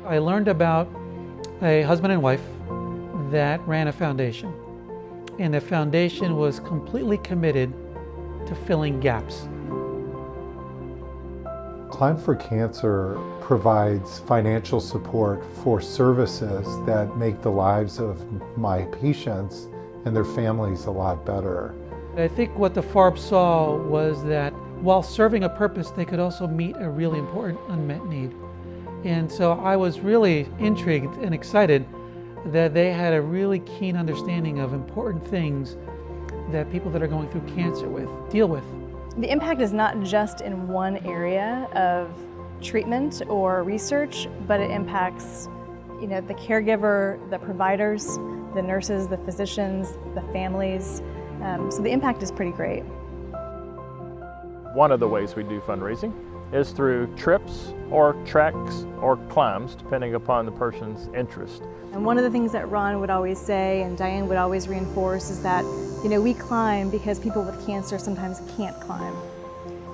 I learned about a husband and wife that ran a foundation, and the foundation was completely committed to filling gaps. Climb for Cancer provides financial support for services that make the lives of my patients and their families a lot better. I think what the Farbs saw was that while serving a purpose, they could also meet a really important unmet need. And so I was really intrigued and excited that they had a really keen understanding of important things that people that are going through cancer deal with. The impact is not just in one area of treatment or research, but it impacts, the caregiver, the providers, the nurses, the physicians, the families. So the impact is pretty great. One of the ways we do fundraising is through trips or treks or climbs, depending upon the person's interest. And one of the things that Ron would always say and Dianne would always reinforce is that, we climb because people with cancer sometimes can't climb.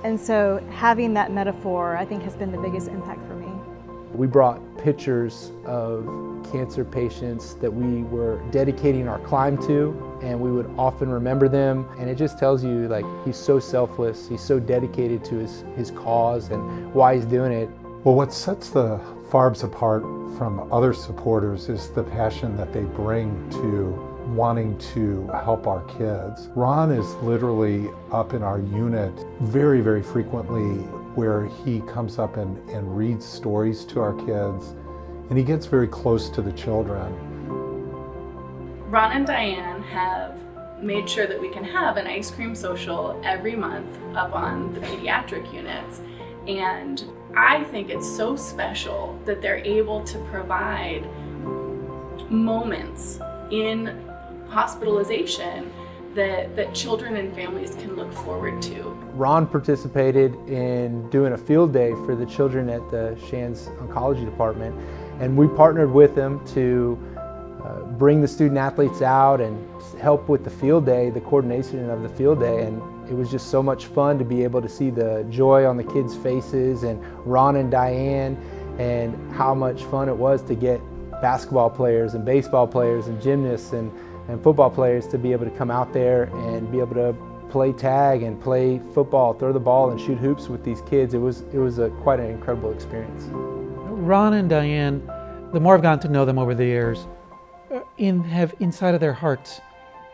And so having that metaphor, I think, has been the biggest impact for me. We brought pictures of cancer patients that we were dedicating our climb to, and we would often remember them. And it just tells you, he's so selfless, he's so dedicated to his cause and why he's doing it. Well, what sets the Farbs apart from other supporters is the passion that they bring to wanting to help our kids. Ron is literally up in our unit very, very frequently, where he comes up and reads stories to our kids, and he gets very close to the children. Ron and Dianne have made sure that we can have an ice cream social every month up on the pediatric units, and I think it's so special that they're able to provide moments in hospitalization that children and families can look forward to. Ron participated in doing a field day for the children at the Shands Oncology Department, and we partnered with them to bring the student athletes out and help with the field day, the coordination of the field day, and it was just so much fun to be able to see the joy on the kids' faces, and Ron and Dianne, and how much fun it was to get basketball players and baseball players and gymnasts and football players to be able to come out there and be able to play tag and play football, throw the ball and shoot hoops with these kids. It was quite an incredible experience. Ron and Dianne, the more I've gotten to know them over the years, have inside of their hearts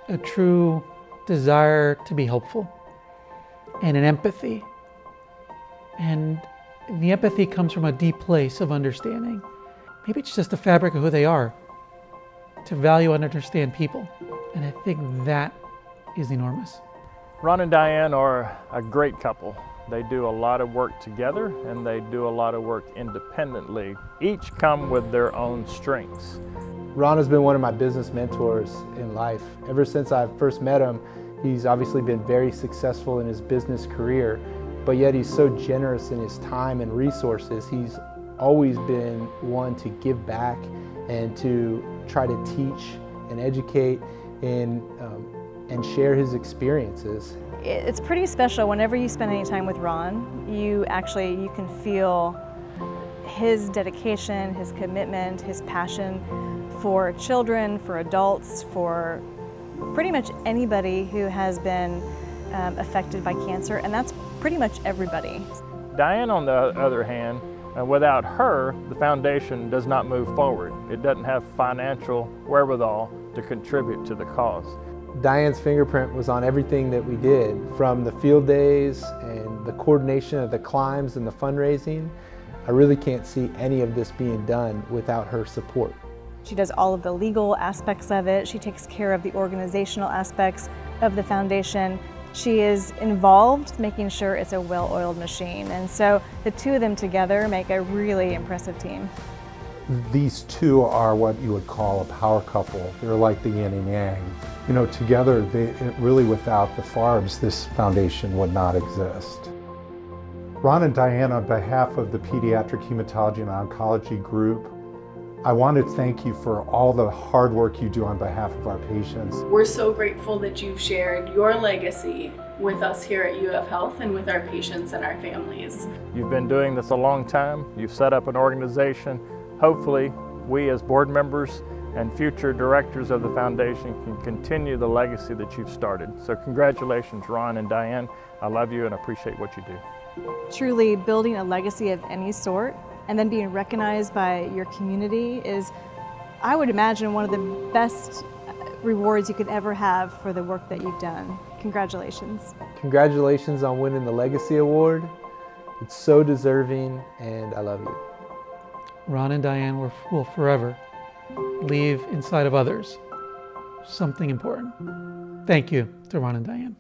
a true desire to be helpful and an empathy. And the empathy comes from a deep place of understanding. Maybe it's just the fabric of who they are, to value and understand people. And I think that is enormous. Ron and Dianne are a great couple. They do a lot of work together and they do a lot of work independently. Each come with their own strengths. Ron has been one of my business mentors in life. Ever since I first met him, he's obviously been very successful in his business career, but yet he's so generous in his time and resources. He's always been one to give back and to try to teach and educate and share his experiences. It's pretty special whenever you spend any time with Ron. You can feel his dedication, his commitment, his passion for children, for adults, for pretty much anybody who has been affected by cancer, and that's pretty much everybody. Dianne, on the other hand, without her, the foundation does not move forward. It doesn't have financial wherewithal to contribute to the cause. Dianne's fingerprint was on everything that we did, from the field days and the coordination of the climbs and the fundraising. I really can't see any of this being done without her support. She does all of the legal aspects of it. She takes care of the organizational aspects of the foundation. She is involved making sure it's a well-oiled machine. And so the two of them together make a really impressive team. These two are what you would call a power couple. They're like the yin and yang. Together, really without the Farbs, this foundation would not exist. Ron and Dianne, on behalf of the Pediatric Hematology and Oncology Group, I want to thank you for all the hard work you do on behalf of our patients. We're so grateful that you've shared your legacy with us here at UF Health and with our patients and our families. You've been doing this a long time. You've set up an organization hopefully we as board members and future directors of the foundation can continue the legacy that you've started. So congratulations, Ron and Dianne. I love you and appreciate what you do. Truly, building a legacy of any sort and then being recognized by your community is, I would imagine, one of the best rewards you could ever have for the work that you've done. Congratulations. Congratulations on winning the Legacy Award. It's so deserving, and I love you. Ron and Dianne will forever leave inside of others something important. Thank you to Ron and Dianne.